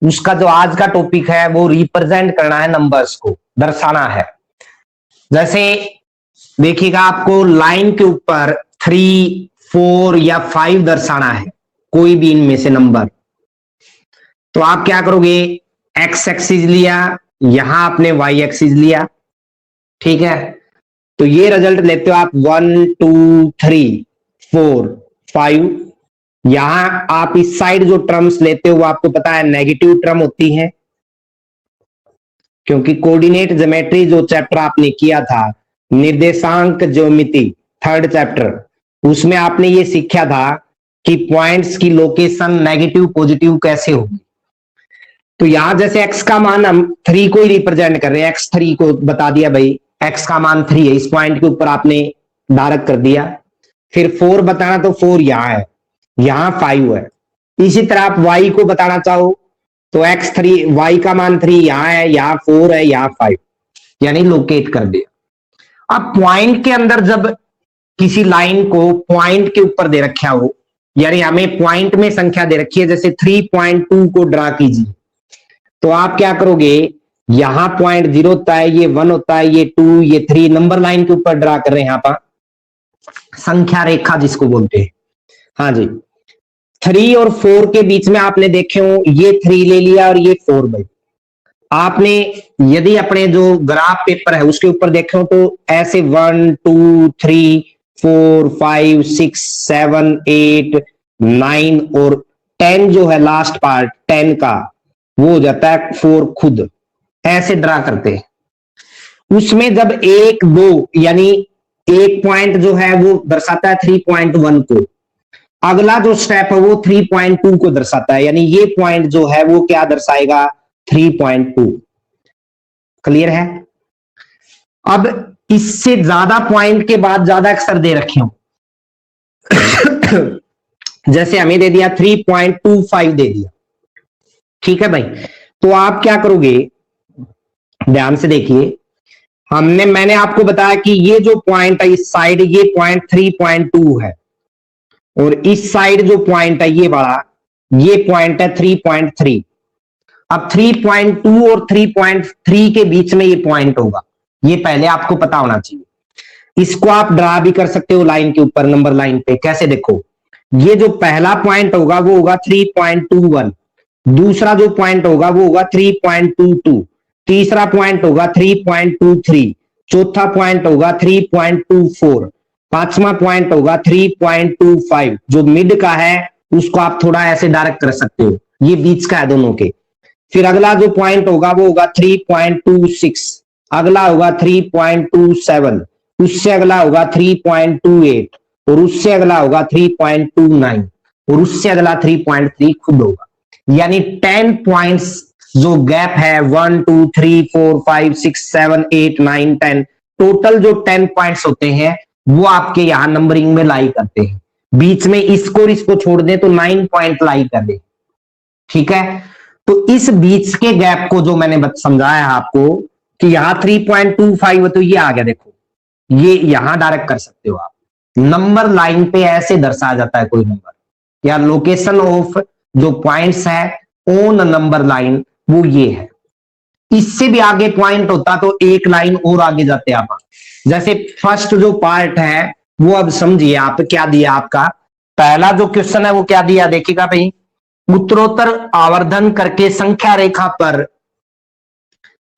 उसका जो आज का टॉपिक है वो रिप्रेजेंट करना है, नंबर्स को दर्शाना है। जैसे देखिएगा, आपको लाइन के ऊपर 3, 4 या 5 दर्शाना है, कोई भी इनमें से नंबर। तो आप क्या करोगे, एक्स एक्सिस लिया, यहां आपने वाई एक्सिस लिया, ठीक है। तो ये रिजल्ट लेते हो आप 1, 2, 3, 4, 5। यहां आप इस साइड जो टर्म्स लेते हो वो आपको पता है नेगेटिव टर्म होती है, क्योंकि कोऑर्डिनेट ज्योमेट्री जो चैप्टर आपने किया था, निर्देशांक ज्योमिति, 3rd चैप्टर, उसमें आपने ये सीखा था कि पॉइंट्स की लोकेशन नेगेटिव पॉजिटिव कैसे होगी। तो यहां जैसे x का मान हम 3 को ही रिप्रेजेंट कर रहे हैं, x3 को बता दिया भाई x का मान 3 है, इस पॉइंट के ऊपर आपने डायरेक्ट कर दिया। फिर 4 बताना, तो 4 यहां है, यहां 5 है। इसी तरह आप y को बताना चाहो तो x3, y का मान 3 यहां है, यहां 4 है, यहां 5, यानी लोकेट कर दिया। अब पॉइंट के अंदर जब किसी लाइन को पॉइंट के ऊपर दे रखा हो, यानी हमें पॉइंट में संख्या दे रखी है, जैसे 3.2 को ड्रा कीजिए, तो आप क्या करोगे, यहां पॉइंट 0 होता है, ये 1 होता है, ये 2, ये 3, नंबर लाइन के ऊपर ड्रा कर रहे हैं यहां पर, संख्या रेखा जिसको बोलते हैं। हाँ जी, 3 और 4 के बीच में आपने देखे हो, ये 3 ले लिया और ये 4 भाई। आपने यदि अपने जो ग्राफ पेपर है उसके ऊपर देखे हो तो ऐसे 1, 2, 3, 4, 5, 6, 7, 8, 9 और 10 जो है लास्ट पार्ट 10 का, वो हो जाता है 4 खुद, ऐसे ड्रा करते हैं। उसमें जब 1, 2 यानी एक पॉइंट जो है वो दर्शाता है 3.1 को, अगला जो स्टेप है वो 3.2 को दर्शाता है, यानी ये पॉइंट जो है वो क्या दर्शाएगा, 3.2। क्लियर है। अब इससे ज्यादा पॉइंट के बाद ज्यादा अक्षर दे रखे हो जैसे हमें दे दिया 3.25 दे दिया, ठीक है भाई। तो आप क्या करोगे, ध्यान से देखिए, मैंने आपको बताया कि ये जो पॉइंट है इस साइड, ये पॉइंट 3.2 है, और इस साइड जो पॉइंट है ये बड़ा, ये पॉइंट है 3.3। अब 3.2 और 3.3 के बीच में ये पॉइंट होगा, ये पहले आपको पता होना चाहिए। इसको आप ड्रा भी कर सकते हो लाइन के ऊपर, नंबर लाइन पे। कैसे, देखो, ये जो पहला पॉइंट होगा वो होगा 3.21, दूसरा जो पॉइंट होगा वो होगा 3.22, तीसरा पॉइंट होगा 3.23, चौथा पॉइंट होगा 3.24, पांचवा पॉइंट होगा 3.25। जो मिड का है उसको आप थोड़ा ऐसे डायरेक्ट कर सकते हो, ये बीच का है दोनों के। फिर अगला जो पॉइंट होगा वो होगा 3.26, अगला होगा 3.27, उससे अगला होगा 3.28, और उससे अगला होगा 3.29, और उससे अगला 3.3 खुद होगा। यानी 10 पॉइंट्स जो गैप है, 1, 2, 3, 4, 5, 6, 7, 8, 9, 10, टोटल जो 10 पॉइंट्स होते हैं वो आपके यहां नंबरिंग में लाई करते हैं। बीच में इसको छोड़ दें तो 9 पॉइंट लाई कर दे, ठीक है। तो इस बीच के गैप को जो मैंने समझाया आपको कि यहां 3.25 तो ये आ गया, देखो, ये यहां डायरेक्ट कर सकते हो आप। नंबर लाइन पे ऐसे दर्शाया जाता है कोई नंबर, या लोकेशन ऑफ जो पॉइंट्स है ऑन नंबर लाइन, वो ये है। इससे भी आगे पॉइंट होता तो एक लाइन और आगे जाते आप। जैसे फर्स्ट जो पार्ट है वो अब समझिए आप, क्या दिया आपका पहला जो क्वेश्चन है वो क्या दिया, देखिएगा भाई, उत्तरोत्तर आवर्धन करके संख्या रेखा पर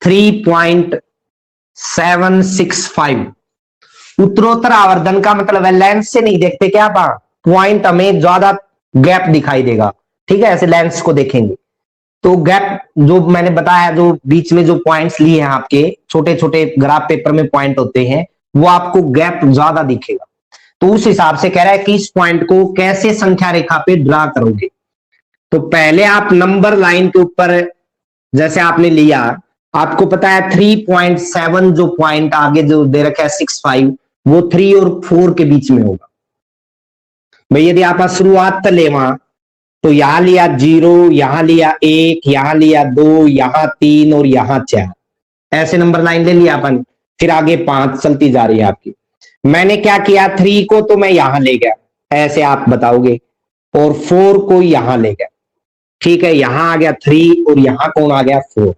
3.765। उत्तरोत्तर आवर्धन का मतलब है लेंस से नहीं देखते क्या आप, पॉइंट हमें ज्यादा गैप दिखाई देगा, ठीक है, ऐसे लेंस को देखेंगे तो गैप जो मैंने बताया, जो बीच में जो पॉइंट्स लिए हैं आपके, छोटे छोटे ग्राफ पेपर में पॉइंट होते हैं, वो आपको गैप ज्यादा दिखेगा। तो उस हिसाब से कह रहा है कि इस पॉइंट को कैसे संख्या रेखा पे ड्रा करोगे। तो पहले आप नंबर लाइन के ऊपर जैसे आपने लिया, आपको पता है 3.7 जो पॉइंट आगे जो दे रखा है 65, वो 3 और 4 के बीच में होगा भाई। यदि आप शुरुआत कर ले वहां, तो यहां लिया 0, यहां लिया 1, यहां लिया 2, यहां 3 और यहां 4, ऐसे नंबर लाइन ले लिया अपन। फिर आगे 5 चलती जा रही है आपकी। मैंने क्या किया, 3 को तो मैं यहां ले गया, ऐसे आप बताओगे, और 4 को यहां ले गया, ठीक है, यहां आ गया 3 और यहां कौन आ गया 4।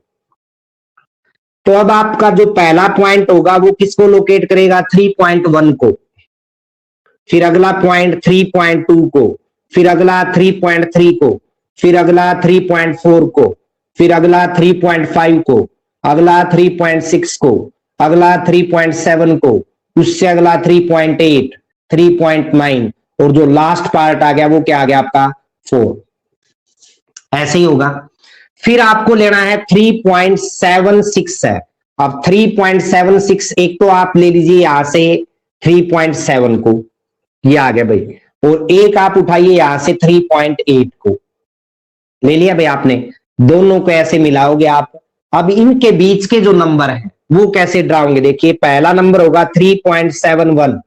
तो अब आपका जो पहला पॉइंट होगा वो किसको लोकेट करेगा, 3.1 को, फिर अगला पॉइंट 3.2 को, फिर अगला 3.3 को, फिर अगला 3.4 को, फिर अगला 3.5 को, अगला 3.6 को, अगला 3.7 को, उससे अगला 3.8, 3.9 और जो लास्ट पार्ट आ गया वो क्या आ गया आपका 4। ऐसे ही होगा। फिर आपको लेना है 3.76 है। अब 3.76 एक तो आप ले लीजिए यहां से 3.7 को, ये आ गया भाई, और एक आप उठाइए यहां से 3.8 को, ले लिया भाई आपने, दोनों को ऐसे मिलाओगे आप। अब इनके बीच के जो नंबर है वो कैसे ड्रा होंगे, देखिए पहला नंबर होगा 3.71,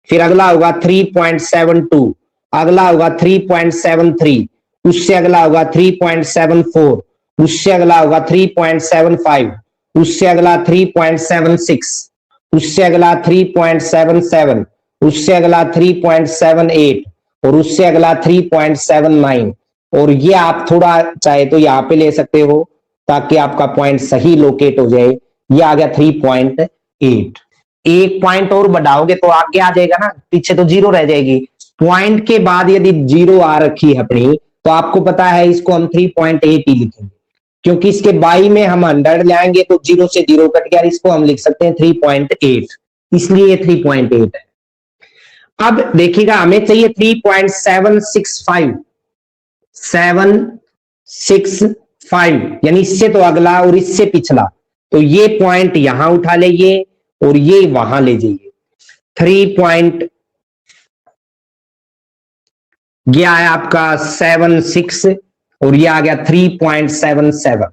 फिर अगला होगा 3.72, अगला होगा 3.73, उससे अगला होगा 3.74, उससे अगला होगा 3.75, उससे अगला 3.76, उससे अगला 3.77, उससे अगला 3.78 और उससे अगला 3.79। और ये आप थोड़ा चाहे तो यहां पे ले सकते हो ताकि आपका पॉइंट सही लोकेट हो जाए। ये आ गया 3.8। एक पॉइंट और बढ़ाओगे तो आगे आ जाएगा ना, पीछे तो जीरो रह जाएगी। पॉइंट के बाद यदि जीरो आ रखी है अपनी तो आपको पता है इसको हम 3.8 ही लिखेंगे, क्योंकि इसके बाई में हम 100 लाएंगे तो जीरो से जीरो कट गया, इसको हम लिख सकते हैं 3.8, इसलिए ये 3.8 है। अब देखिएगा हमें चाहिए 3.765, 765 यानी इससे तो अगला और इससे पिछला, तो ये पॉइंट यहां उठा लीजिए और ये वहां ले जाइए। 3. ये आया आपका 76 और ये आ गया 3.77।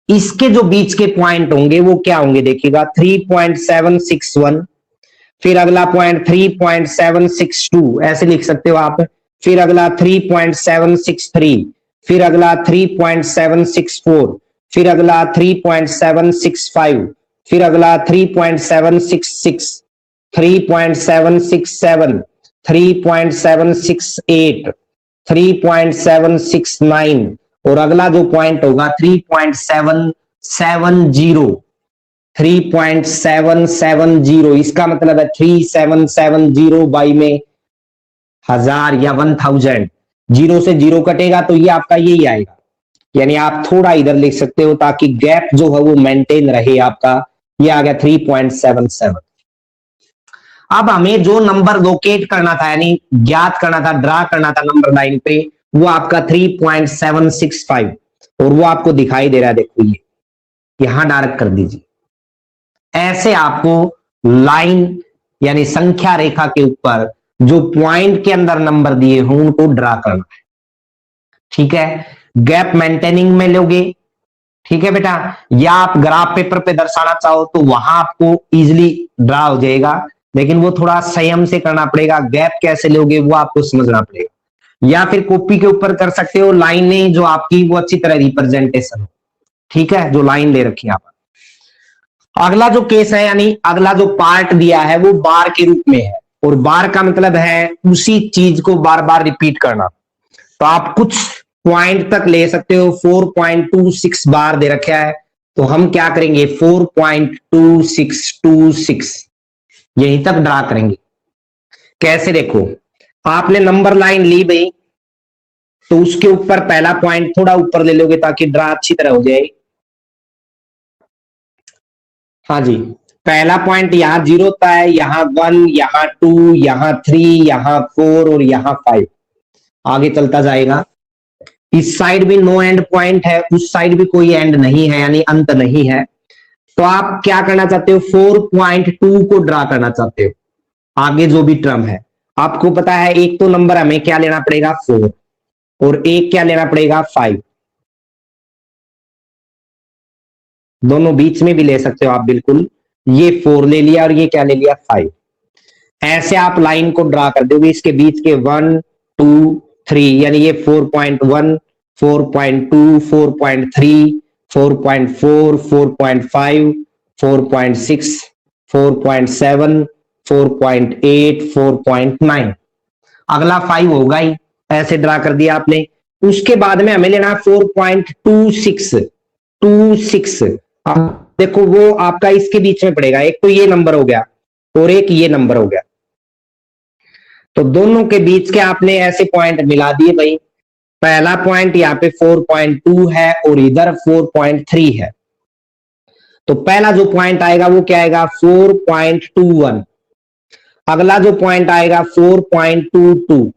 इसके जो बीच के पॉइंट होंगे वो क्या होंगे देखिएगा, 3.761, फिर अगला पॉइंट 3.762 ऐसे लिख सकते हो आप, फिर अगला 3.763, फिर अगला 3.764, फिर अगला 3.765, फिर अगला 3.766, 3.767, 3.768, 3.769 और अगला जो पॉइंट होगा 3.770, 3.770। इसका मतलब है 3770 बाई में 1000 या 1000, जीरो से जीरो कटेगा तो ये आपका यही आएगा। यानी आप थोड़ा इधर लिख सकते हो ताकि गैप जो है वो मेंटेन रहे आपका। ये आ गया 3.77। अब हमें जो नंबर लोकेट करना था यानी ज्ञात करना था, ड्रा करना था नंबर लाइन पे, वो आपका 3.765 और वो आपको दिखाई दे रहा है, देखो ये यहां डार्क कर दीजिए। ऐसे आपको लाइन यानी संख्या रेखा के ऊपर जो पॉइंट के अंदर नंबर दिए हों उनको ड्रा करना है। ठीक है, गैप मेंटेनिंग में लोगे, ठीक है बेटा, या आप ग्राफ पेपर पे दर्शाना चाहो तो वहां आपको इजीली ड्रा हो जाएगा, लेकिन वो थोड़ा संयम से करना पड़ेगा। गैप कैसे लोगे वो आपको समझना पड़ेगा, या फिर कॉपी के ऊपर कर सकते हो, लाइनें जो आपकी वो अच्छी तरह रिप्रेजेंटेशन हो। ठीक है, जो लाइन ले रखी है आप। अगला जो केस है यानी अगला जो पार्ट दिया है वो बार के रूप में है, और बार का मतलब है उसी चीज को बार बार रिपीट करना। तो आप कुछ पॉइंट तक ले सकते हो, 4.26 बार दे रखा है तो हम क्या करेंगे 4.2626 यहीं तक ड्रा करेंगे। कैसे, देखो आपने नंबर लाइन ली भाई, तो उसके ऊपर पहला पॉइंट थोड़ा ऊपर ले लोगे ताकि ड्रा अच्छी तरह हो जाए। हाँ जी, पहला पॉइंट यहाँ 0 होता है, यहाँ 1, यहाँ 2, यहाँ 3, यहाँ 4 और यहाँ 5 आगे चलता जाएगा। इस साइड भी नो एंड पॉइंट है, उस साइड भी कोई एंड नहीं है यानी अंत नहीं है। तो आप क्या करना चाहते हो, 4.2 को ड्रा करना चाहते हो। आगे जो भी टर्म है आपको पता है, एक तो नंबर हमें क्या लेना पड़ेगा 4 और एक क्या लेना पड़ेगा 5, दोनों बीच में भी ले सकते हो आप बिल्कुल। ये 4 ले लिया और ये क्या ले लिया 5। ऐसे आप लाइन को ड्रा कर दोगे, इसके बीच के 1 2 3 यानी ये 4.1 4.2 4.3 4.4 4.5 4.6 4.7 4.8 4.9। अगला 5 होगा ही, ऐसे ड्रा कर दिया आपने। उसके बाद में हमें लेना 4.26 अब देखो वो आपका इसके बीच में पड़ेगा, एक तो ये नंबर हो गया और एक ये नंबर हो गया, तो दोनों के बीच के आपने ऐसे पॉइंट मिला दिए भाई। पहला पॉइंट यहाँ पे 4.2 है और इधर 4.3 है, तो पहला जो पॉइंट आएगा वो क्या आएगा 4.21, अगला जो पॉइंट आएगा 4.22,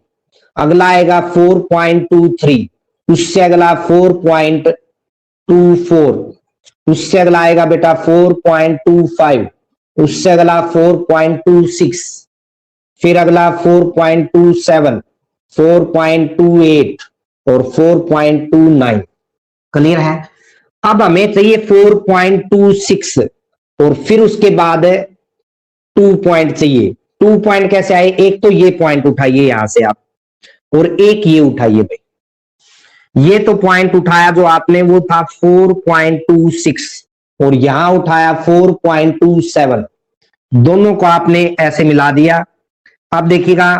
अगला आएगा 4.23, उससे अगला 4.24, उससे अगला आएगा बेटा 4.25, उससे अगला 4.26, फिर अगला 4.27, 4.28 और 4.29। क्लियर है? अब हमें चाहिए 4.26 और फिर उसके बाद 2 पॉइंट चाहिए। 2 पॉइंट कैसे आए, एक तो ये पॉइंट उठाइए यहां से आप और एक ये उठाइए भाई, ये तो पॉइंट उठाया जो आपने वो था 4.26 और यहां उठाया 4.27, दोनों को आपने ऐसे मिला दिया। अब देखिएगा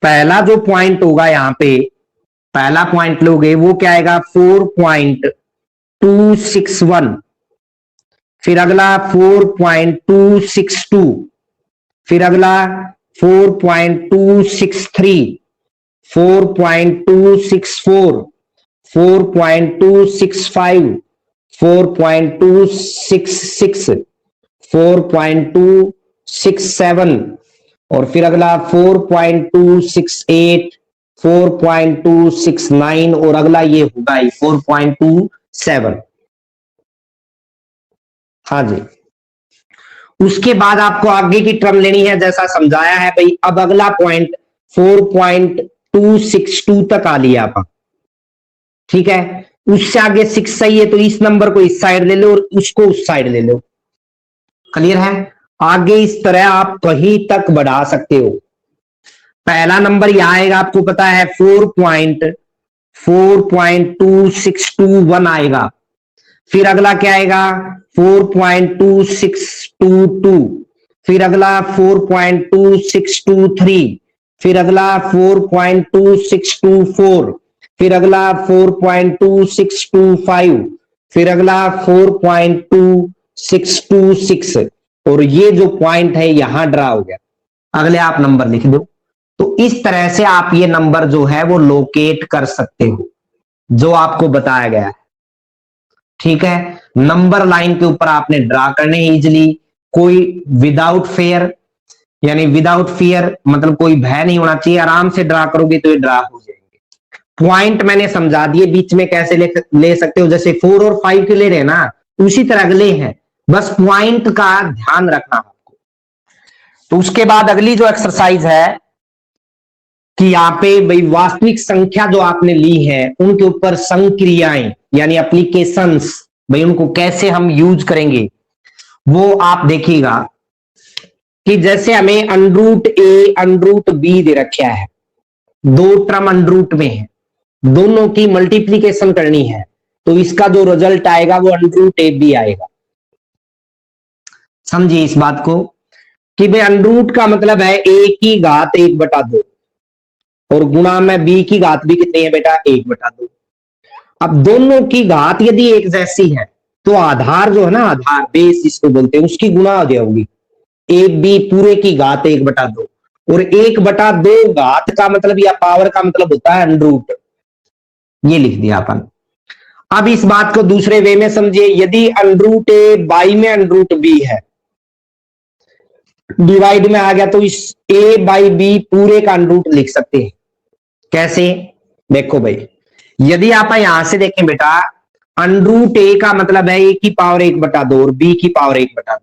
पहला जो पॉइंट होगा यहां पे, पहला पॉइंट लोगे वो क्या आएगा 4.261, फिर अगला 4.262, फिर अगला 4.263, 4.264, 4.265, 4.266, 4.267 और फिर अगला 4.268, 4.269 और अगला ये होगा 4.27। हाँ जी, उसके बाद आपको आगे की टर्म लेनी है जैसा समझाया है भाई। अब अगला पॉइंट 4.262 तक आ लिया आप, ठीक है, उससे आगे 6 सही है तो इस नंबर को इस साइड ले लो और उसको उस साइड ले लो। क्लियर है? आगे इस तरह आप कहीं तक बढ़ा सकते हो। पहला नंबर यहां आएगा, आपको पता है 4.2621 आएगा, फिर अगला क्या आएगा 4.2622, फिर अगला 4.2623, फिर अगला 4.2624, फिर अगला 4.2625, फिर अगला 4.2626 और ये जो पॉइंट है यहां ड्रा हो गया। अगले आप नंबर लिख दो। तो इस तरह से आप ये नंबर जो है वो लोकेट कर सकते हो जो आपको बताया गया है। ठीक है, नंबर लाइन के ऊपर आपने ड्रा करने इजिली, कोई विदाउट फेयर यानी विदाउट फियर, मतलब कोई भय नहीं होना चाहिए, आराम से ड्रा करोगे तो ये ड्रा हो जाएंगे। पॉइंट मैंने समझा दिए बीच में कैसे ले सकते हो, जैसे 4 और 5 के ले रहे हैं ना उसी तरह अगले हैं, बस पॉइंट का ध्यान रखना आपको। तो उसके बाद अगली जो एक्सरसाइज है कि यहाँ पे भाई वास्तविक संख्या जो आपने ली है उनके ऊपर संक्रियाएं यानी एप्लीकेशंस, भाई उनको कैसे हम यूज करेंगे वो आप देखिएगा। कि जैसे हमें अंडरूट ए अंडरूट बी दे रखा है, दो टर्म अंडरूट में है, दोनों की मल्टीप्लीकेशन करनी है, तो इसका जो रिजल्ट आएगा वो अंडरूट ए बी आएगा। समझिए इस बात को कि भाई अंडरूट का मतलब है ए की घात 1/2 और गुणा में बी की घात भी कितनी है बेटा 1/2। अब दोनों की घात यदि एक जैसी है तो आधार जो है ना, आधार बेस इसको बोलते हैं, उसकी गुणा हो जाएगी। ए बी पूरे की घात 1/2 और 1/2 घात का मतलब या पावर का मतलब होता है अंडरूट, ये लिख दिया अपन। अब इस बात को दूसरे वे में समझिए, यदि अंडरूट ए बाई में अंडरूट बी है, डिवाइड में आ गया तो इस ए बाई बी पूरे का अंडरूट लिख सकते हैं। कैसे? देखो भाई, यदि आप यहां से देखें बेटा, अंडरूट ए का मतलब है ए की पावर 1/2 और बी की पावर 1/2,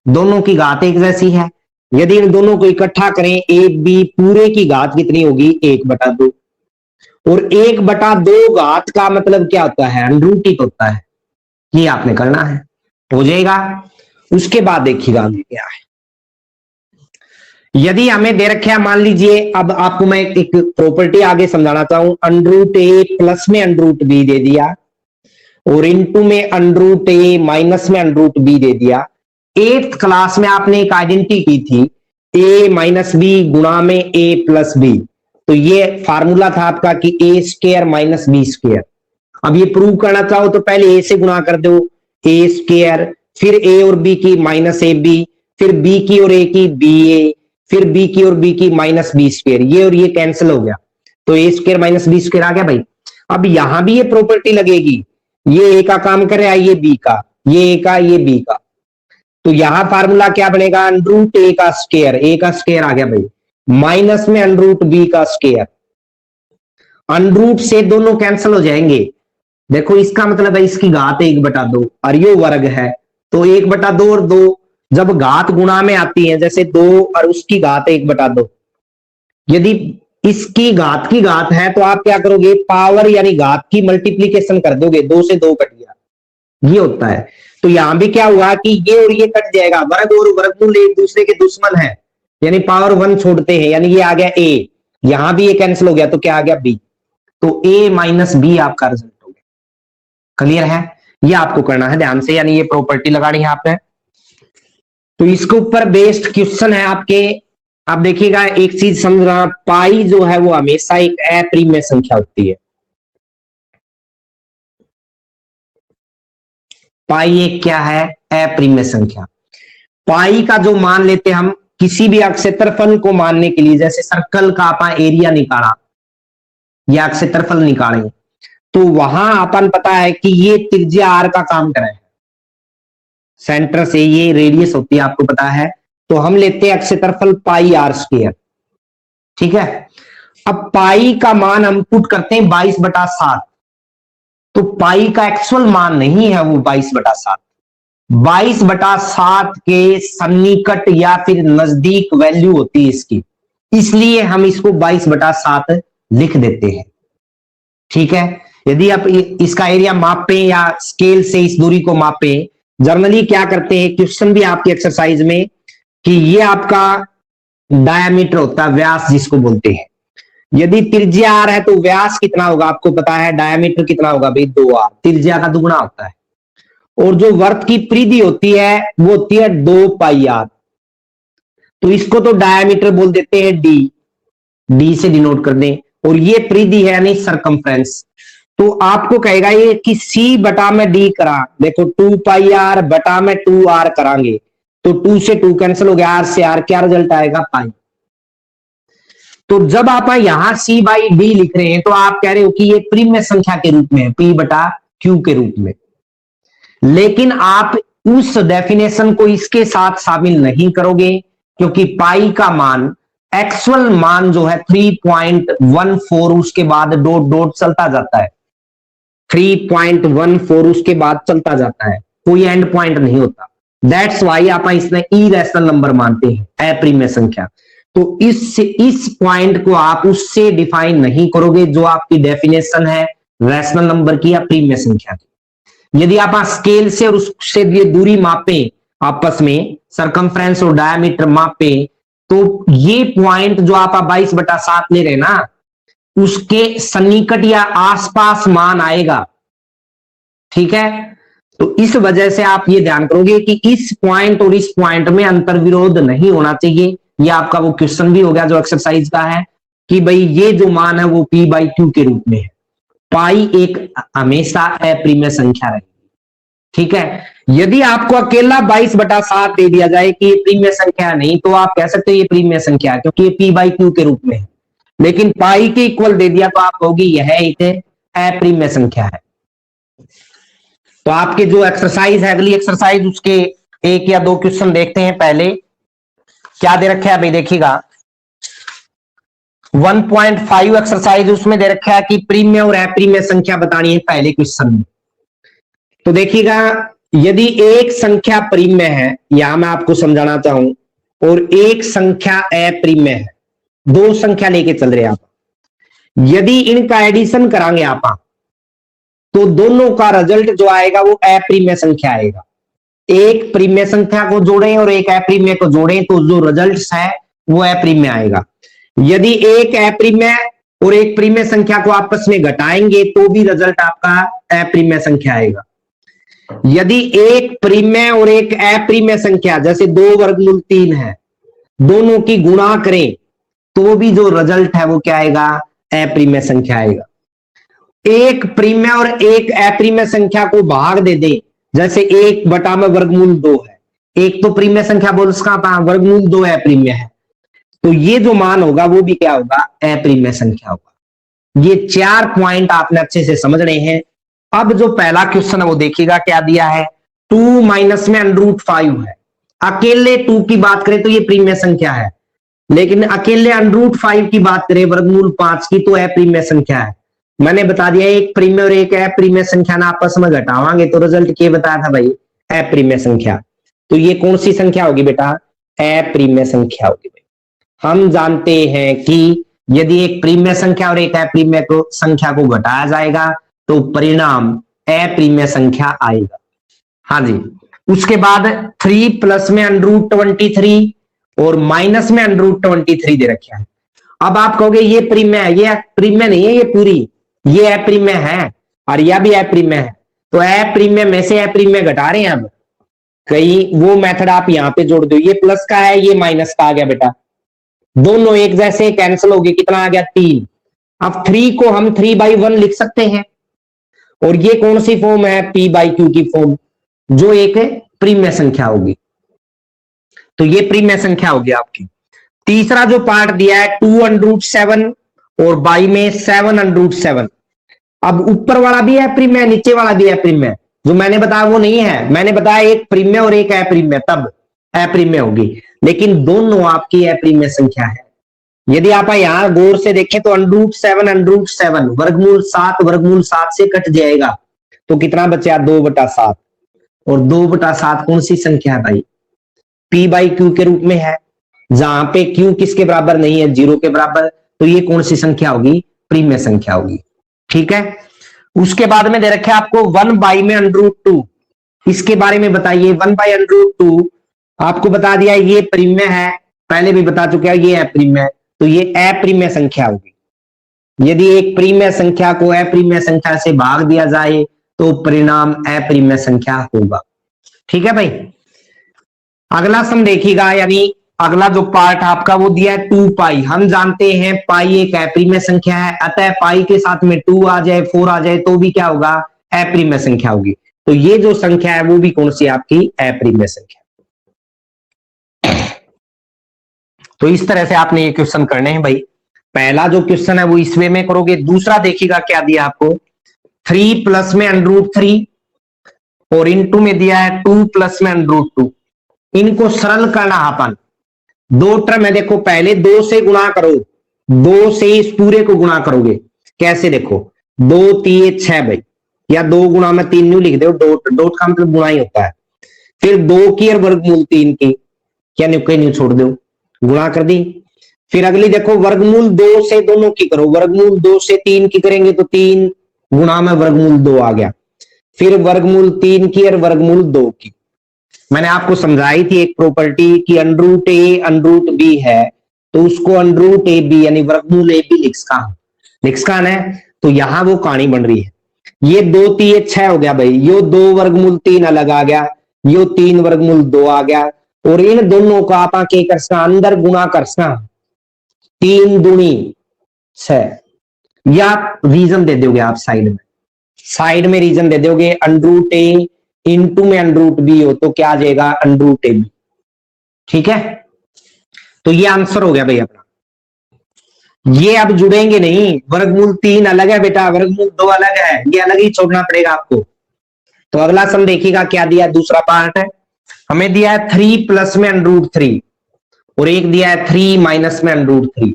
दोनों की घात एक जैसी है। यदि इन दोनों को इकट्ठा करें ए बी पूरे की घात कितनी होगी 1/2 और 1/2 घात का मतलब क्या होता है अंडरूट ही होता है। ये आपने करना है, हो जाएगा। उसके बाद देखिएगा आगे क्या है। यदि हमें दे रखे मान लीजिए, अब आपको मैं एक प्रॉपर्टी आगे समझाना चाहूं, अंडरूट ए प्लस में अंडरूट बी दे दिया और इनटू में अंडरूट ए माइनस में अंडरूट बी दे दिया। 8th क्लास में आपने एक आइडेंटिटी की थी ए माइनस बी गुणा में ए प्लस बी, तो ये फार्मूला था आपका कि ए स्क्वायर माइनस बी स्क्वायर। अब ये प्रूव करना चाहो तो पहले ए से गुणा कर दो, ए स्क्वायर, फिर ए और बी की माइनस ए बी, फिर बी की और ए की बी ए, फिर बी की और बी की माइनस बी स्क्वायर, ये और ये कैंसिल हो गया तो ए स्क्वायर माइनस बी स्क्वायर आ गया भाई। अब यहां भी ये प्रॉपर्टी लगेगी, ये ए का काम कर रहा है, ये बी का, ये ए का, ये बी का, तो यहां फार्मूला क्या बनेगा, अंडरूट ए का स्क्वायर, ए का स्क्वायर आ गया भाई, माइनस में अंडरूट बी का स्क्वायर, अंडरूट से दोनों कैंसिल हो जाएंगे। देखो इसका मतलब है इसकी घात 1/2 और यो वर्ग है, तो 1/2 और 2 जब घात गुणा में आती है, जैसे 2 और उसकी घात 1/2, यदि इसकी घात की घात है तो आप क्या करोगे, पावर यानी घात की मल्टीप्लीकेशन कर दोगे, 2 से 2 कट गया, ये होता है। तो यहां भी क्या हुआ कि ये और ये कट जाएगा, वर्ग और वर्गमूल एक दूसरे के दुश्मन है, यानी पावर 1 छोड़ते हैं, यानी ये आ गया ए, यहां भी ये कैंसिल हो गया तो क्या आ गया बी, तो ए माइनस बी आपका रिजल्ट हो गया। क्लियर है, ये आपको करना है ध्यान से, यानी ये प्रॉपर्टी लगानी है आपने। तो इसके ऊपर बेस्ड क्वेश्चन है आपके। आप देखिएगा एक चीज समझना, पाई जो है वो हमेशा एक अप्रिमेय संख्या होती है। पाई एक क्या है, अप्रिमेय संख्या। पाई का जो मान लेते हम किसी भी क्षेत्रफल को मानने के लिए, जैसे सर्कल का अपन एरिया निकाला या क्षेत्रफल निकालेंगे, तो वहां अपन पता है कि ये त्रिज्या आर का काम करे, सेंटर से ये रेडियस होती है आपको पता है, तो हम लेते हैं क्षेत्रफल पाई आर स्क्वायर, ठीक है। अब पाई का मान हम पुट करते हैं 22/7, तो पाई का एक्चुअल मान नहीं है वो 22/7, 22/7 के सन्निकट या फिर नजदीक वैल्यू होती है इसकी, इसलिए हम इसको 22/7 लिख देते हैं, ठीक है। यदि आप इसका एरिया मापें या स्केल से इस दूरी को मापें, जनरली क्या करते हैं, क्वेश्चन भी आपकी एक्सरसाइज में, कि ये आपका डायामीटर होता है, व्यास जिसको बोलते हैं। यदि त्रिज्या आर है तो व्यास कितना होगा आपको पता है, डायामीटर कितना होगा भाई 2r, त्रिज्या का दुगुना होता है। और जो वर्त की परिधि होती है वो होती है 2πr, तो इसको तो डायामीटर बोल देते हैं डी, डी से डिनोट कर दें, और ये परिधि है यानी सरकमफ्रेंस। तो आपको कहेगा ये कि c बटा में d करा, देखो 2πr बटा में 2r करांगे, तो 2 से 2 कैंसिल हो गया, r से r, क्या रिजल्ट आएगा पाई। तो जब आप यहां c/d लिख रहे हैं तो आप कह रहे हो कि ये प्रिम्य संख्या के रूप में, p/q के रूप में, लेकिन आप उस डेफिनेशन को इसके साथ शामिल नहीं करोगे, क्योंकि पाई का मान, एक्चुअल मान जो है 3.14, उसके बाद डॉट डॉट चलता जाता है, 3.14 उसके बाद चलता जाता है, कोई एंड पॉइंट नहीं होता। दैट्स वाई आप इसमें इरेशनल नंबर मानते हैं, अप्रिमेय संख्या। तो इस पॉइंट को आप उससे डिफाइन नहीं करोगे जो आपकी डेफिनेशन है रैशनल नंबर की या प्रीमिय संख्या की। यदि आप स्केल से और उससे ये दूरी मापें, आपस में सरकमफ्रेंस और डायमीटर मापें, तो ये पॉइंट जो आप 22/7 ले रहे हैं ना, उसके सन्निकट या आसपास मान आएगा, ठीक है। तो इस वजह से आप ये ध्यान करोगे कि इस पॉइंट और इस पॉइंट में अंतर विरोध नहीं होना चाहिए। ये आपका वो क्वेश्चन भी हो गया जो एक्सरसाइज का है कि भाई ये जो मान है वो p/q के रूप में है। पाई एक हमेशा अप्रिमेय संख्या रहेगी, ठीक है। यदि आपको अकेला 22/7 दे दिया जाए कि ये प्रीमिय संख्या नहीं, तो आप कह सकते हो ये प्रीमिय संख्या है क्योंकि ये p/q के रूप में है, लेकिन पाई के इक्वल दे दिया तो आप कहोगे यह एक अप्रीमिय संख्या है। तो आपके जो एक्सरसाइज है, अगली एक्सरसाइज, उसके 1 या 2 क्वेश्चन देखते हैं। पहले क्या दे रखा है भाई, देखिएगा 1.5 एक्सरसाइज, उसमें दे रखा है कि प्रीमिय और अप्रीमिय संख्या बतानी है पहले क्वेश्चन में। तो देखिएगा यदि एक संख्या प्रीमिय है, यहां मैं आपको समझाना चाहूं, और एक संख्या अप्रीमिय है, 2 संख्या लेके चल रहे आप, यदि इनका एडिशन करांगे आप, तो दोनों का रिजल्ट जो आएगा वो अप्रीमिय संख्या आएगा। एक प्रीमिय संख्या को जोड़ें और एक अप्रीमिय को जोड़ें तो जो रिजल्ट है वो अप्रीमिय आएगा। यदि एक अप्रीमिय और एक प्रीमिय संख्या को आपस में घटाएंगे तो भी रिजल्ट आपका अप्रीमिय संख्या आएगा। यदि एक प्रीमिय और एक अप्रीमिय संख्या, जैसे 2 वर्गमूल 3 है, दोनों की गुणा करें तो भी जो रिजल्ट है वो क्या आएगा, अप्रिमेय संख्या आएगा। एक प्रीमेय और एक अप्रीमेय संख्या को भाग दे दे, जैसे 1 बटा में वर्गमूल 2 है, एक तो प्रीमेय संख्या बोल उसका वर्गमूल 2 अप्रीमेय है, तो ये जो मान होगा वो भी क्या होगा, अप्रीमेय संख्या होगा। ये 4 पॉइंट आपने अच्छे से समझने हैं। अब जो पहला क्वेश्चन है वो देखिएगा क्या दिया है, 2 माइनस में √5 है। अकेले 2 की बात करें तो ये प्रीमेय संख्या है, लेकिन अकेले √5 की बात करें वर्गमूल 5 की तो अप्रीमेय संख्या है। मैंने बता दिया एक प्रीमेय और एक अप्रीमेय संख्या ना आपस में घटावांगे तो रिजल्ट क्या बताया था भाई, अप्रीमेय संख्या। तो ये कौन सी संख्या होगी बेटा, अप्रीमेय संख्या होगी। हम जानते हैं कि यदि एक प्रीमेय संख्या और एक अप्रीमेय संख्या को घटाया जाएगा तो परिणाम अप्रीमेय संख्या आएगा। हाँ जी, उसके बाद 3 प्लस में √23 और माइनस में √23 दे रखा है। अब आप कहोगे ये प्रीमेय है, ये प्रीमेय नहीं है, ये पूरी ये अप्रीमेय है और यह भी अप्रीमेय है, तो अप्रीमेय में से अप्रीमेय घटा रहे हैं। अब कहीं वो मेथड आप यहां पे जोड़ दो, ये प्लस का है ये माइनस का आ गया बेटा, दोनों एक जैसे कैंसिल हो गए, कितना आ गया 3। अब 3 को हम 3/1 लिख सकते हैं, और ये कौन सी फॉर्म है, p/q की फॉर्म, जो एक प्रीमेय संख्या होगी। तो ये प्रीमेय संख्या होगी आपकी। तीसरा जो पार्ट दिया है 2√7 और बाई में 7√7। अब ऊपर वाला भी है प्रीमेय, नीचे वाला भी है प्रीमेय, जो मैंने बताया वो नहीं है, मैंने बताया एक प्रीमेय और एक अप्रीमेय, तब अप्रीमेय होगी, लेकिन दोनों आपकी अप्रीमेय संख्या है। यदि आप यहां गौर से देखें तो √7 वर्गमूल 7 से कट जाएगा, तो कितना बचा 2/7, और 2/7 कौन सी संख्या है भाई, p/q के रूप में है, जहां पे q किसके बराबर नहीं है, 0 के बराबर, तो ये कौन सी संख्या होगी, प्रीमेय संख्या होगी। ठीक है, उसके बाद में दे रखे आपको 1/√2, इसके बारे में बताइए। 1/√2 आपको बता दिया ये प्रीमेय है, पहले भी बता चुके हैं ये अप्रीमेय, तो ये अप्रीमेय संख्या होगी। यदि एक प्रीमेय संख्या को अप्रीमेय संख्या से भाग दिया जाए तो परिणाम अप्रीमेय संख्या होगा। ठीक है भाई, अगला सम देखिएगा, यानी अगला जो पार्ट आपका वो दिया है 2π। हम जानते हैं पाई एक अप्रीमेय संख्या है, अतः पाई के साथ में 2 आ जाए 4 आ जाए तो भी क्या होगा, अप्रीमेय संख्या होगी। तो ये जो संख्या है वो भी कौन सी आपकी, अप्रीमेय संख्या। तो इस तरह से आपने ये क्वेश्चन करने हैं भाई। पहला जो क्वेश्चन है वो इस वे में करोगे। दूसरा देखिएगा क्या दिया आपको, 3 प्लस में √3 और इनटू में दिया है 2 प्लस में √2। इनको सरल करना अपन, दो टर्म है, देखो पहले 2 से गुणा करो, 2 से इस पूरे को गुणा करोगे, कैसे देखो 2 3 6 भाई, या 2 गुणा में 3 नहीं लिख दो, डॉट का मतलब गुणा ही होता है। फिर 2 की और वर्गमूल 3 की, क्या नहीं छोड़ दो, गुणा कर दी। फिर अगली देखो वर्गमूल 2 से दोनों की करो, वर्गमूल 2 से 3 की करेंगे तो 3 गुणा में वर्गमूल 2 आ गया। फिर वर्गमूल 3 की और वर्गमूल 2 की। मैंने आपको समझाई थी एक प्रॉपर्टी कि √a √b है, तो उसको √ab यानी वर्गमूल ab लिखस्कान है, तो यहां वो कहानी बन रही है। ये 2 3 6 हो गया भाई, यो 2 वर्गमूल 3 अलग आ गया, यो 3 वर्गमूल 2 आ गया, और इन दोनों को आप के कर अंदर गुणा कर 3 दूनी 6, या रीजन दे दोगे आप साइड में रीजन दे दोगे, √a इंटू में √b हो तो क्या आ जाएगा, √ab। ठीक है, तो ये आंसर हो गया भाई अपना। ये अब जुड़ेंगे नहीं, वर्गमूल 3 अलग है बेटा, वर्गमूल 2 अलग है, ये अलग ही छोड़ना पड़ेगा आपको। तो अगला सम देखिएगा क्या दिया, दूसरा पार्ट है, हमें दिया है 3 प्लस में √3 और एक दिया है 3 माइनस में √3।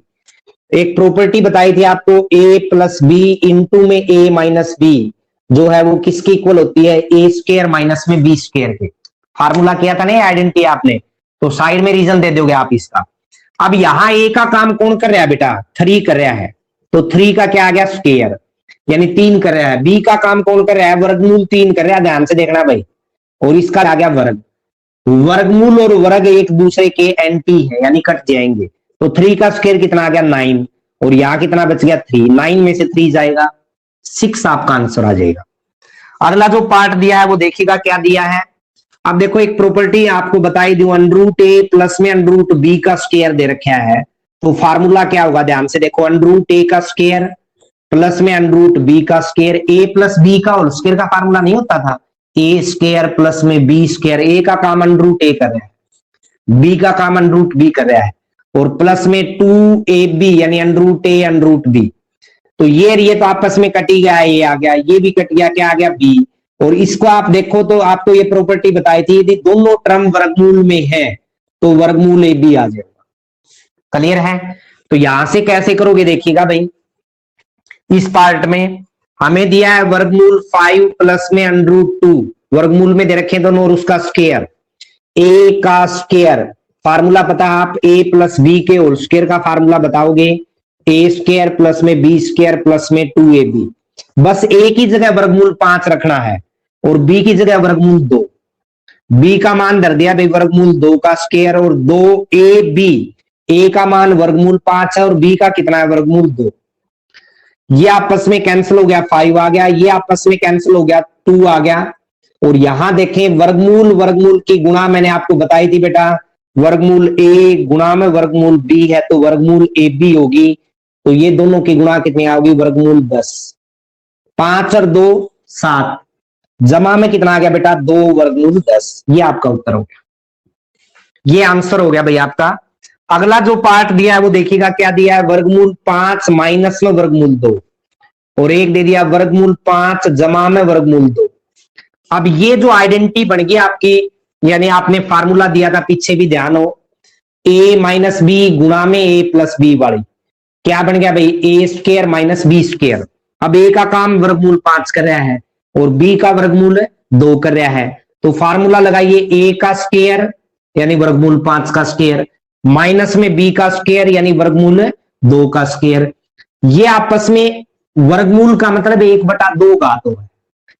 एक प्रॉपर्टी बताई थी आपको, a प्लस बी इंटू में a माइनस बी जो है वो किसकी इक्वल होती है, a² माइनस में b² के। फार्मूला किया था नहीं आइडेंटिटी आपने, तो साइड में रीजन दे दोगे आप इसका। अब यहां a का काम कौन कर रहा है बेटा, 3 कर रहा है, तो 3 का क्या आ गया स्क्वायर, यानी 3 कर रहा है। b का काम कौन कर रहा है, वर्गमूल 3 कर रहा है, ध्यान से देखना भाई, और इसका आ गया वर्ग। वर्गमूल और वर्ग एक दूसरे के एंटी है, यानी कट जाएंगे, तो 3 का स्क्वायर कितना आ गया 9, और यहां कितना बच गया 3, 9 में से 3 जाएगा 6, आपका आंसर आ जाएगा। अगला जो पार्ट दिया है वो देखिएगा क्या दिया है। अब देखो एक प्रॉपर्टी आपको बताई दूं, √a प्लस में √b का स्क्वायर दे रखा है, तो फार्मूला क्या होगा, ध्यान से देखो, √a का स्क्वायर प्लस में √b का स्क्वायर, a प्लस b का होल स्क्वायर का फार्मूला नहीं होता था, a स्क्वायर प्लस में b स्क्वायर, a का काम √a कर रहा है, b का काम √b कर रहा है, और प्लस में 2ab यानी √a√b। तो ये तो आपस में कट ही गया, ये आ गया, ये भी कट गया, क्या आ गया, b। और इसको आप देखो तो आपको ये प्रॉपर्टी बताई थी, यदि दोनों टर्म वर्गमूल में है तो वर्गमूल ए बी आ जाएगा। क्लियर है? तो यहां से कैसे करोगे देखिएगा भाई, इस पार्ट में हमें दिया है वर्गमूल 5 प्लस में √2, वर्गमूल में दे रखे दोनों, और उसका स्क्वायर, ए का स्क्वायर, फार्मूला पता है आप, a प्लस बी के होल स्क्वायर का फार्मूला बताओगे, a स्क्वायर प्लस में b स्क्वायर प्लस में 2ab। बस a की जगह वर्गमूल 5 रखना है और b की जगह वर्गमूल 2। b का मान धर दिया भाई वर्गमूल 2 का स्क्वायर, और 2ab, a का मान वर्गमूल 5 है और b का कितना है, वर्गमूल 2। ये आपस में कैंसिल हो गया, 5 आ गया, ये आपस में कैंसिल हो गया, 2 आ गया। और यहां देखें वर्गमूल वर्गमूल की गुणा मैंने आपको बताई थी बेटा, वर्गमूल a गुणा में वर्गमूल b है तो वर्गमूल ab होगी, तो ये दोनों की गुणा कितनी होगी, वर्गमूल 10। 5 और 2 7, जमा में कितना आ गया बेटा, 2 वर्गमूल 10। ये आपका उत्तर हो गया, ये आंसर हो गया भाई आपका। अगला जो पार्ट दिया है वो देखिएगा क्या दिया है, वर्गमूल 5 माइनस में वर्गमूल 2, और एक दे दिया वर्गमूल 5 जमा में वर्गमूल 2। अब ये जो आइडेंटिटी बन गई आपकी, यानी आपने फार्मूला दिया था पीछे भी ध्यान हो, a माइनस बी गुणा में a प्लस बी वाली, क्या बन गया भाई, a square minus b square. अब a का काम वर्गमूल 5 कर रहा है और b का वर्गमूल 2 कर रहा है, तो फार्मूला लगाइए, a का स्क्वायर यानी वर्गमूल 5 का स्क्वायर, माइनस में b का स्क्वायर यानी वर्गमूल 2 का स्क्वायर। ये आपस में वर्गमूल का मतलब 1/2 घात है,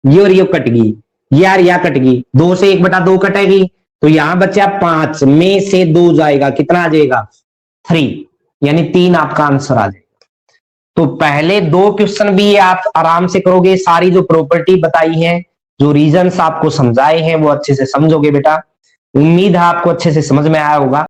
ये और ये कट गई, यार या कट गई, 2 से 1/2 कटेगी, तो यहां बचा 5 में से 2 जाएगा, कितना आ जाएगा, 3, यानी 3 आपका आंसर आ जाएगा। तो पहले 2 क्वेश्चन भी आप आराम से करोगे, सारी जो प्रॉपर्टी बताई है, जो रीजंस आपको समझाए हैं वो अच्छे से समझोगे बेटा। उम्मीद है आपको अच्छे से समझ में आया होगा।